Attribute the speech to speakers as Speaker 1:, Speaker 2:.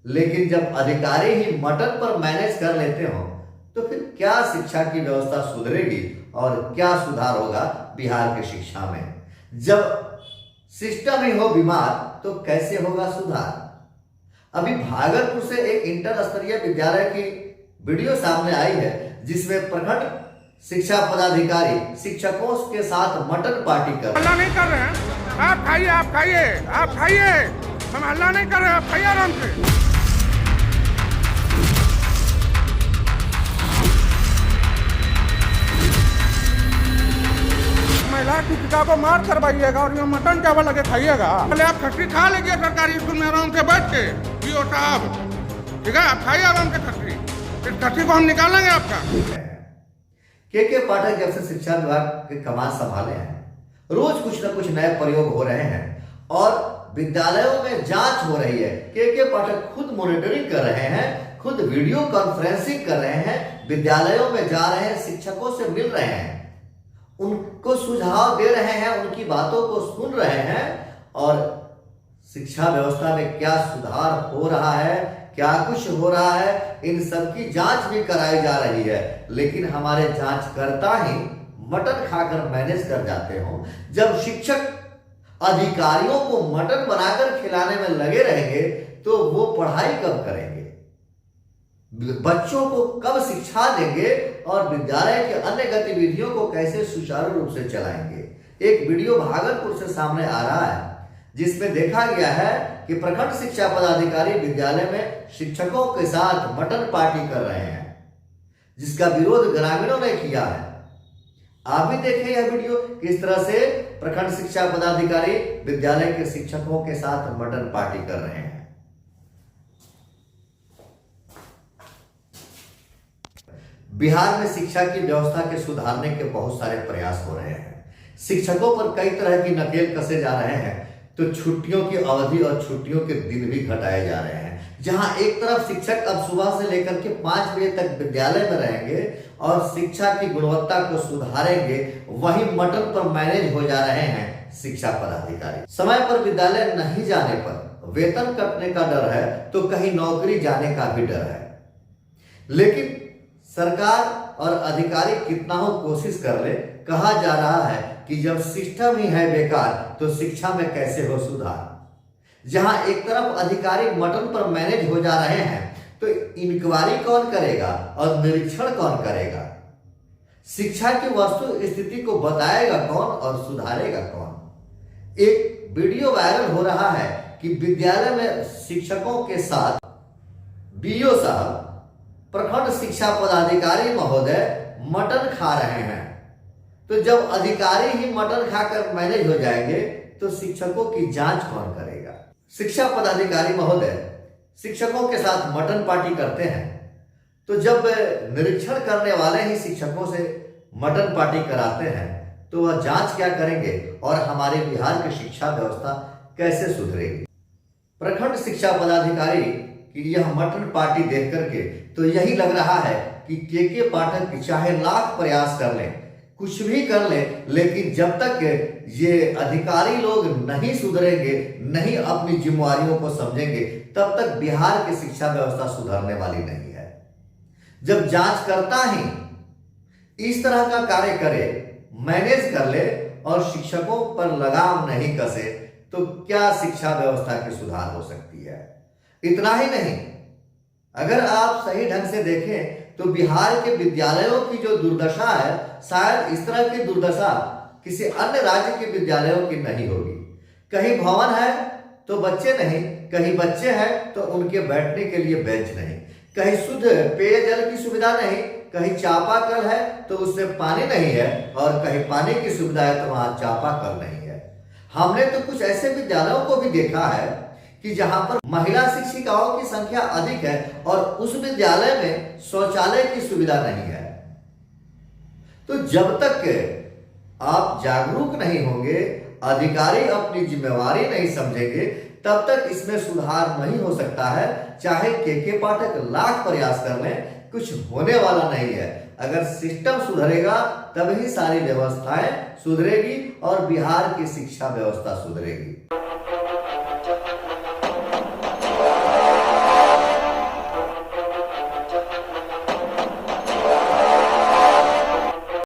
Speaker 1: लेकिन जब अधिकारी ही मटन पर मैनेज कर लेते हो तो फिर क्या शिक्षा की व्यवस्था सुधरेगी और क्या सुधार होगा बिहार की शिक्षा में? जब सिस्टम ही हो बीमार तो कैसे होगा सुधार? अभी भागलपुर से एक इंटर स्तरीय विद्यालय की वीडियो सामने आई है जिसमें प्रखंड शिक्षा पदाधिकारी शिक्षकों के साथ मटन पार्टी कर
Speaker 2: हल्ला नहीं कर रहे हैं। आप खाइए, आप खाइए, आप खाइए। हम हल्ला नहीं कर रहे हैं, आप खाइए आराम से। महिला की पिता को मार करवाइएगा और ये मटन चावल लगे खाइएगा। पहले आप खट्टी खा लीजिए सरकारी स्कूल में आराम से बैठ के। पीओ साहब, ठीक है, आप खाइए आराम से खट्टी। फिर खट्टी को हम निकालेंगे आपका।
Speaker 1: के पाठक जब से शिक्षा विभाग के कमान संभाले हैं रोज कुछ न कुछ नए प्रयोग हो रहे हैं और विद्यालयों में जांच हो रही है। के पाठक खुद मॉनिटरिंग कर रहे हैं, खुद वीडियो कॉन्फ्रेंसिंग कर रहे हैं, विद्यालयों में जा रहे हैं, शिक्षकों से मिल रहे हैं, उनको सुझाव दे रहे हैं, उनकी बातों को सुन रहे हैं और शिक्षा व्यवस्था में क्या सुधार हो रहा है, क्या कुछ हो रहा है, इन सब की जांच भी कराई जा रही है। लेकिन हमारे जांचकर्ता ही मटन खाकर मैनेज कर जाते हो। जब शिक्षक अधिकारियों को मटन बनाकर खिलाने में लगे रहेंगे तो वो पढ़ाई कब करेंगे, बच्चों को कब शिक्षा देंगे और विद्यालय के अन्य गतिविधियों को कैसे सुचारू रूप से चलाएंगे? एक वीडियो भागलपुर से सामने आ रहा है जिसमें देखा गया है कि प्रखंड शिक्षा पदाधिकारी विद्यालय में शिक्षकों के साथ मटन पार्टी कर रहे हैं जिसका विरोध ग्रामीणों ने किया है। आप भी देखें यह वीडियो, किस तरह से प्रखंड शिक्षा पदाधिकारी विद्यालय के शिक्षकों के साथ मटन पार्टी कर रहे हैं। बिहार में शिक्षा की व्यवस्था के सुधारने के बहुत सारे प्रयास हो रहे हैं। शिक्षकों पर कई तरह की नकेल कसे जा रहे हैं तो छुट्टियों की अवधि और छुट्टियों के दिन भी घटाए जा रहे हैं। जहां एक तरफ शिक्षक अब सुबह से लेकर के 5 बजे तक विद्यालय में रहेंगे और शिक्षा की गुणवत्ता को सुधारेंगे, वहीं मटन पर मैनेज हो जा रहे हैं शिक्षा पदाधिकारी। समय पर विद्यालय नहीं जाने पर वेतन कटने का डर है तो कहीं नौकरी जाने का भी डर है। लेकिन सरकार और अधिकारी कितना हो कोशिश कर ले, कहा जा रहा है कि जब सिस्टम ही है बेकार तो शिक्षा में कैसे हो सुधार? जहां एक तरफ अधिकारी मटन पर मैनेज हो जा रहे हैं तो इंक्वायरी कौन करेगा और निरीक्षण कौन करेगा? शिक्षा की वस्तु स्थिति को बताएगा कौन और सुधारेगा कौन? एक वीडियो वायरल हो रहा है कि विद्यालय में शिक्षकों के साथ बीओ साहब, प्रखंड शिक्षा पदाधिकारी महोदय मटन खा रहे हैं। तो जब अधिकारी ही मटन खाकर मैनेज हो जाएंगे तो शिक्षकों की जांच कौन करेगा? शिक्षा पदाधिकारी महोदय शिक्षकों के साथ मटन पार्टी करते हैं तो जब निरीक्षण करने वाले ही शिक्षकों से मटन पार्टी कराते हैं तो वह जांच क्या करेंगे और हमारे बिहार की शिक्षा व्यवस्था कैसे सुधरेगी? प्रखंड शिक्षा पदाधिकारी की यह मटन पार्टी देख करके तो यही लग रहा है कि के पाठक चाहे लाख प्रयास कर लें, कुछ भी कर ले, लेकिन जब तक ये अधिकारी लोग नहीं सुधरेंगे, नहीं अपनी जिम्मेवारियों को समझेंगे, तब तक बिहार की शिक्षा व्यवस्था सुधरने वाली नहीं है। जब जांचकर्ता ही इस तरह का कार्य करे, मैनेज कर ले और शिक्षकों पर लगाम नहीं कसे तो क्या शिक्षा व्यवस्था की सुधार हो सकती है? इतना ही नहीं, अगर आप सही ढंग से देखें तो बिहार के विद्यालयों की जो दुर्दशा है, शायद इस तरह की दुर्दशा किसी अन्य राज्य के विद्यालयों की नहीं होगी। कहीं भवन है तो बच्चे नहीं, कहीं बच्चे हैं तो उनके बैठने के लिए बेंच नहीं, कहीं शुद्ध पेयजल की सुविधा नहीं, कहीं चापाकल है तो उसमें पानी नहीं है और कहीं पानी की सुविधा है तो वहां चापाकल नहीं है। हमने तो कुछ ऐसे विद्यालयों को भी देखा है कि जहां पर महिला शिक्षिकाओं की संख्या अधिक है और उस विद्यालय में शौचालय की सुविधा नहीं है। तो जब तक आप जागरूक नहीं होंगे, अधिकारी अपनी जिम्मेवारी नहीं समझेंगे, तब तक इसमें सुधार नहीं हो सकता है। चाहे के पाठक लाख प्रयास कर लें, कुछ होने वाला नहीं है। अगर सिस्टम सुधरेगा तभी सारी व्यवस्थाएं सुधरेगी और बिहार की शिक्षा व्यवस्था सुधरेगी।